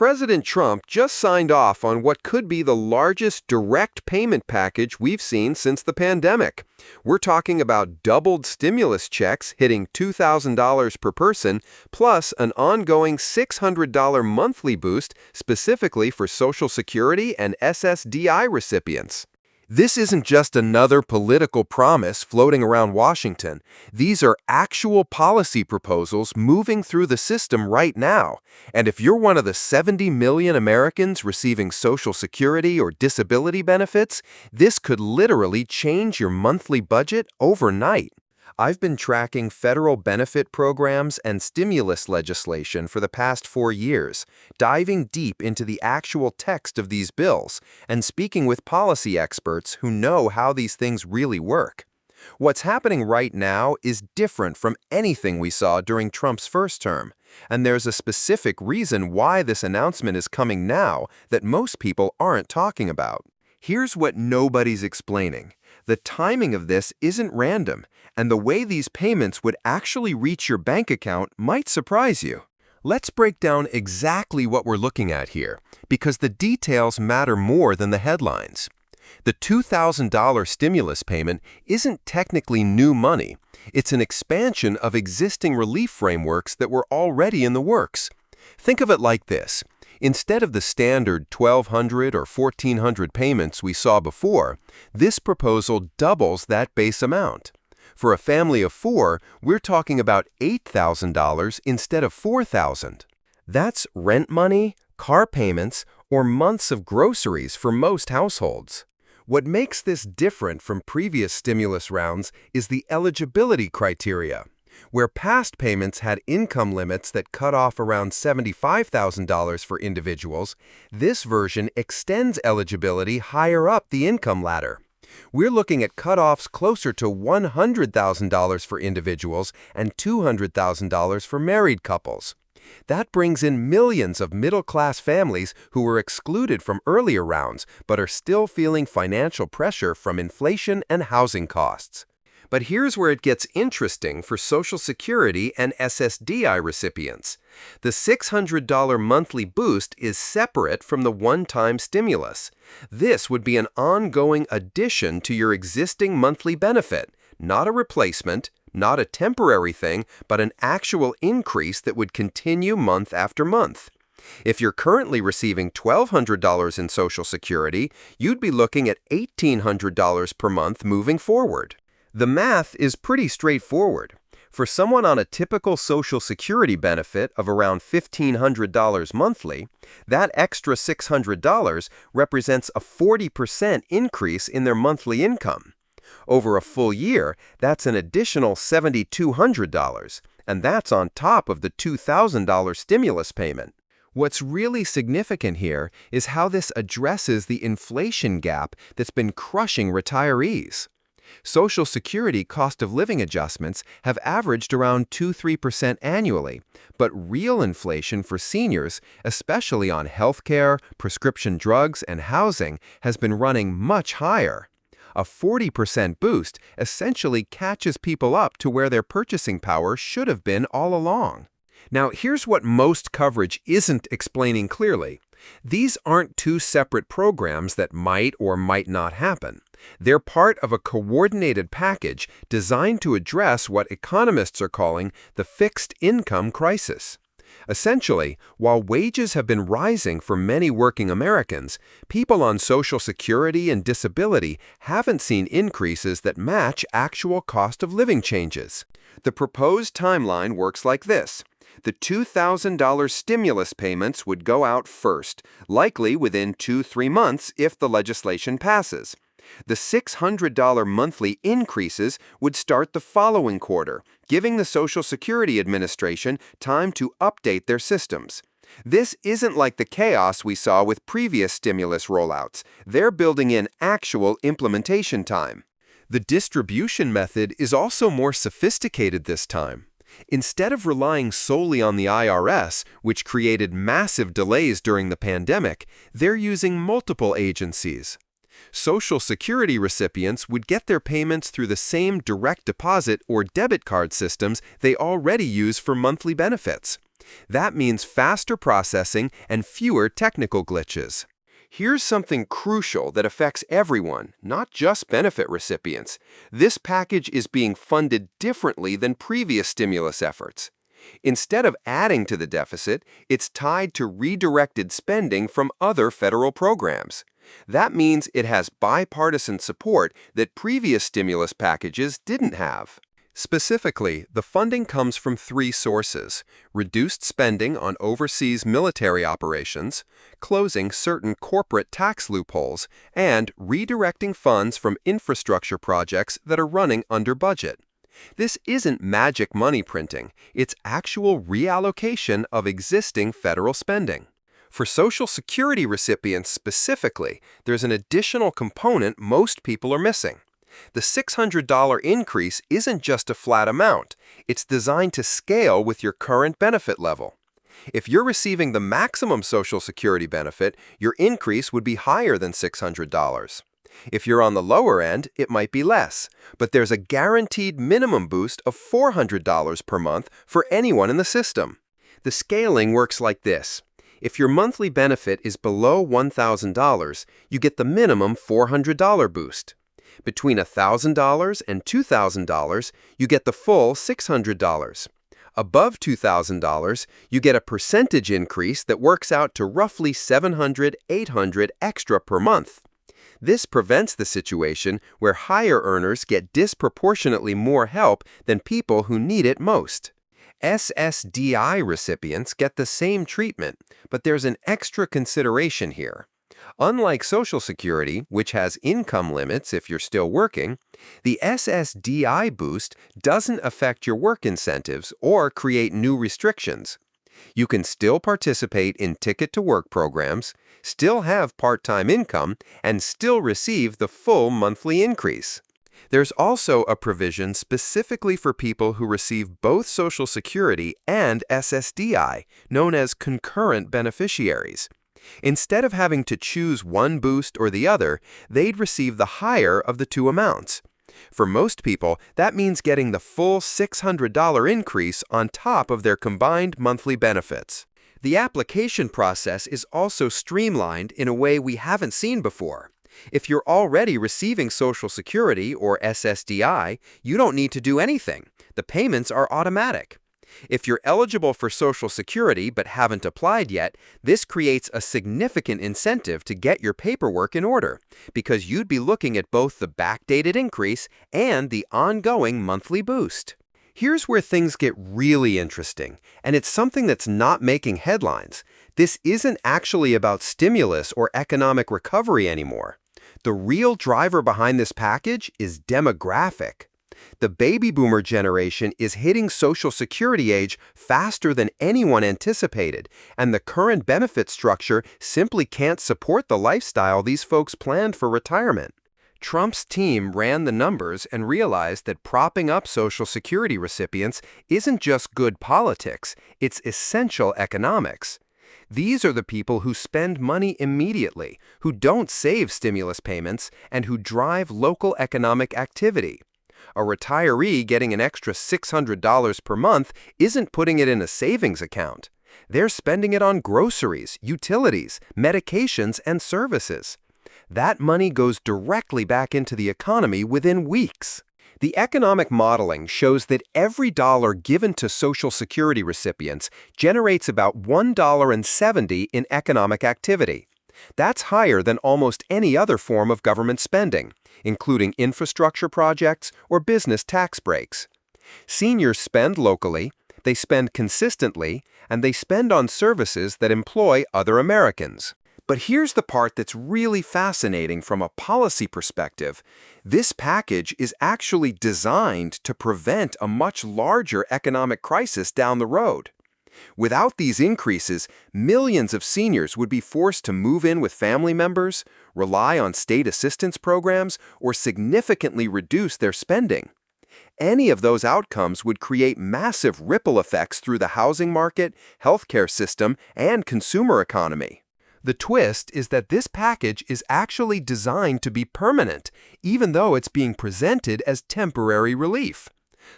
President Trump just signed off on what could be the largest direct payment package we've seen since the pandemic. We're talking about doubled stimulus checks hitting $2,000 per person, plus an ongoing $600 monthly boost specifically for Social Security and SSDI recipients. This isn't just another political promise floating around Washington. These are actual policy proposals moving through the system right now. And if you're one of the 70 million Americans receiving Social Security or disability benefits, this could literally change your monthly budget overnight. I've been tracking federal benefit programs and stimulus legislation for the past 4 years, diving deep into the actual text of these bills and speaking with policy experts who know how these things really work. What's happening right now is different from anything we saw during Trump's first term, and there's a specific reason why this announcement is coming now that most people aren't talking about. Here's what nobody's explaining. The timing of this isn't random, and the way these payments would actually reach your bank account might surprise you. Let's break down exactly what we're looking at here, because the details matter more than the headlines. The $2,000 stimulus payment isn't technically new money. It's an expansion of existing relief frameworks that were already in the works. Think of it like this. Instead of the standard $1,200 or $1,400 payments we saw before, this proposal doubles that base amount. For a family of 4, we're talking about $8,000 instead of $4,000. That's rent money, car payments, or months of groceries for most households. What makes this different from previous stimulus rounds is the eligibility criteria. Where past payments had income limits that cut off around $75,000 for individuals, this version extends eligibility higher up the income ladder. We're looking at cutoffs closer to $100,000 for individuals and $200,000 for married couples. That brings in millions of middle-class families who were excluded from earlier rounds but are still feeling financial pressure from inflation and housing costs. But here's where it gets interesting for Social Security and SSDI recipients. The $600 monthly boost is separate from the one-time stimulus. This would be an ongoing addition to your existing monthly benefit, not a replacement, not a temporary thing, but an actual increase that would continue month after month. If you're currently receiving $1,200 in Social Security, you'd be looking at $1,800 per month moving forward. The math is pretty straightforward. For someone on a typical Social Security benefit of around $1,500 monthly, that extra $600 represents a 40% increase in their monthly income. Over a full year, that's an additional $7,200, and that's on top of the $2,000 stimulus payment. What's really significant here is how this addresses the inflation gap that's been crushing retirees. Social Security cost of living adjustments have averaged around 2–3% annually, but real inflation for seniors, especially on healthcare, prescription drugs, and housing, has been running much higher. A 40% boost essentially catches people up to where their purchasing power should have been all along. Now, here's what most coverage isn't explaining clearly. These aren't two separate programs that might or might not happen. They're part of a coordinated package designed to address what economists are calling the fixed income crisis. Essentially, while wages have been rising for many working Americans, people on Social Security and disability haven't seen increases that match actual cost of living changes. The proposed timeline works like this. The $2,000 stimulus payments would go out first, likely within 2–3 months if the legislation passes. The $600 monthly increases would start the following quarter, giving the Social Security Administration time to update their systems. This isn't like the chaos we saw with previous stimulus rollouts. They're building in actual implementation time. The distribution method is also more sophisticated this time. Instead of relying solely on the IRS, which created massive delays during the pandemic, they're using multiple agencies. Social Security recipients would get their payments through the same direct deposit or debit card systems they already use for monthly benefits. That means faster processing and fewer technical glitches. Here's something crucial that affects everyone, not just benefit recipients. This package is being funded differently than previous stimulus efforts. Instead of adding to the deficit, it's tied to redirected spending from other federal programs. That means it has bipartisan support that previous stimulus packages didn't have. Specifically, the funding comes from three sources: reduced spending on overseas military operations, closing certain corporate tax loopholes, and redirecting funds from infrastructure projects that are running under budget. This isn't magic money printing, it's actual reallocation of existing federal spending. For Social Security recipients specifically, there's an additional component most people are missing. The $600 increase isn't just a flat amount, it's designed to scale with your current benefit level. If you're receiving the maximum Social Security benefit, your increase would be higher than $600. If you're on the lower end, it might be less, but there's a guaranteed minimum boost of $400 per month for anyone in the system. The scaling works like this. If your monthly benefit is below $1,000, you get the minimum $400 boost. Between $1,000 and $2,000, you get the full $600. Above $2,000, you get a percentage increase that works out to roughly $700, $800 extra per month. This prevents the situation where higher earners get disproportionately more help than people who need it most. SSDI recipients get the same treatment, but there's an extra consideration here. Unlike Social Security, which has income limits if you're still working, the SSDI boost doesn't affect your work incentives or create new restrictions. You can still participate in ticket-to-work programs, still have part-time income, and still receive the full monthly increase. There's also a provision specifically for people who receive both Social Security and SSDI, known as concurrent beneficiaries. Instead of having to choose one boost or the other, they'd receive the higher of the two amounts. For most people, that means getting the full $600 increase on top of their combined monthly benefits. The application process is also streamlined in a way we haven't seen before. If you're already receiving Social Security or SSDI, you don't need to do anything. The payments are automatic. If you're eligible for Social Security but haven't applied yet, this creates a significant incentive to get your paperwork in order, because you'd be looking at both the backdated increase and the ongoing monthly boost. Here's where things get really interesting, and it's something that's not making headlines. This isn't actually about stimulus or economic recovery anymore. The real driver behind this package is demographic. The baby boomer generation is hitting Social Security age faster than anyone anticipated, and the current benefit structure simply can't support the lifestyle these folks planned for retirement. Trump's team ran the numbers and realized that propping up Social Security recipients isn't just good politics, it's essential economics. These are the people who spend money immediately, who don't save stimulus payments, and who drive local economic activity. A retiree getting an extra $600 per month isn't putting it in a savings account. They're spending it on groceries, utilities, medications, and services. That money goes directly back into the economy within weeks. The economic modeling shows that every dollar given to Social Security recipients generates about $1.70 in economic activity. That's higher than almost any other form of government spending, including infrastructure projects or business tax breaks. Seniors spend locally, they spend consistently, and they spend on services that employ other Americans. But here's the part that's really fascinating from a policy perspective. This package is actually designed to prevent a much larger economic crisis down the road. Without these increases, millions of seniors would be forced to move in with family members, rely on state assistance programs, or significantly reduce their spending. Any of those outcomes would create massive ripple effects through the housing market, healthcare system, and consumer economy. The twist is that this package is actually designed to be permanent, even though it's being presented as temporary relief.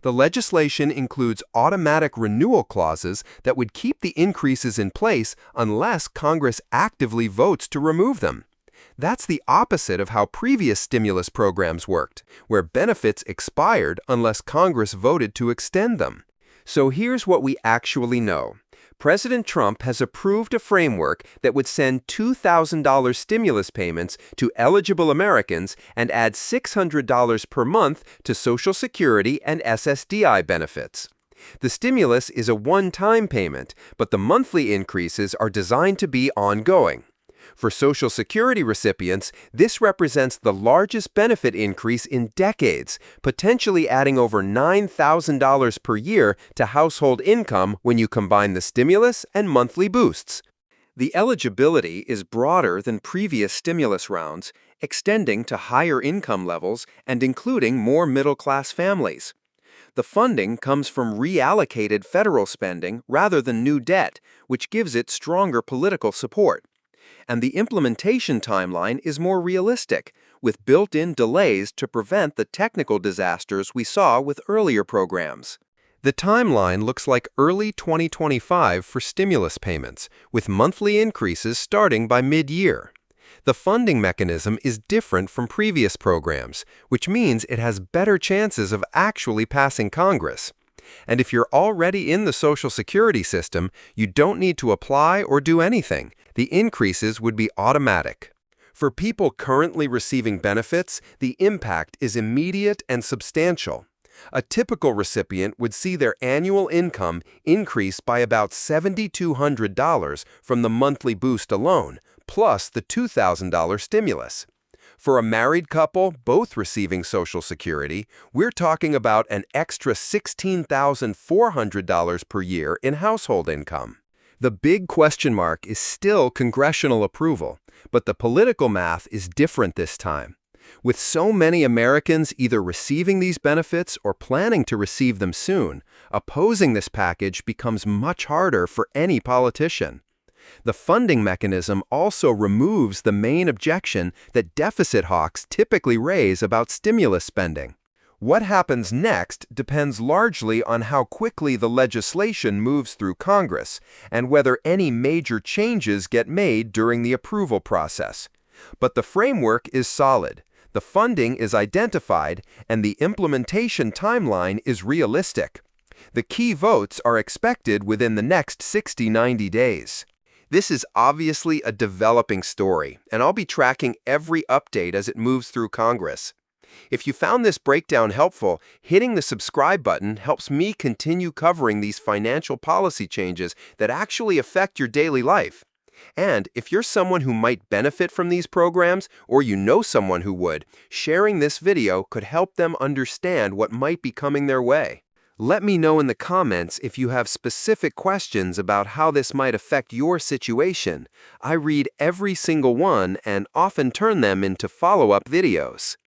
The legislation includes automatic renewal clauses that would keep the increases in place unless Congress actively votes to remove them. That's the opposite of how previous stimulus programs worked, where benefits expired unless Congress voted to extend them. So here's what we actually know. President Trump has approved a framework that would send $2,000 stimulus payments to eligible Americans and add $600 per month to Social Security and SSDI benefits. The stimulus is a one-time payment, but the monthly increases are designed to be ongoing. For Social Security recipients, this represents the largest benefit increase in decades, potentially adding over $9,000 per year to household income when you combine the stimulus and monthly boosts. The eligibility is broader than previous stimulus rounds, extending to higher income levels and including more middle-class families. The funding comes from reallocated federal spending rather than new debt, which gives it stronger political support. And the implementation timeline is more realistic, with built-in delays to prevent the technical disasters we saw with earlier programs. The timeline looks like early 2025 for stimulus payments, with monthly increases starting by mid-year. The funding mechanism is different from previous programs, which means it has better chances of actually passing Congress. And if you're already in the Social Security system, you don't need to apply or do anything. The increases would be automatic. For people currently receiving benefits, the impact is immediate and substantial. A typical recipient would see their annual income increase by about $7,200 from the monthly boost alone, plus the $2,000 stimulus. For a married couple, both receiving Social Security, we're talking about an extra $16,400 per year in household income. The big question mark is still congressional approval, but the political math is different this time. With so many Americans either receiving these benefits or planning to receive them soon, opposing this package becomes much harder for any politician. The funding mechanism also removes the main objection that deficit hawks typically raise about stimulus spending. What happens next depends largely on how quickly the legislation moves through Congress and whether any major changes get made during the approval process. But the framework is solid, the funding is identified, and the implementation timeline is realistic. The key votes are expected within the next 60-90 days. This is obviously a developing story, and I'll be tracking every update as it moves through Congress. If you found this breakdown helpful, hitting the subscribe button helps me continue covering these financial policy changes that actually affect your daily life. And if you're someone who might benefit from these programs, or you know someone who would, sharing this video could help them understand what might be coming their way. Let me know in the comments if you have specific questions about how this might affect your situation. I read every single one and often turn them into follow-up videos.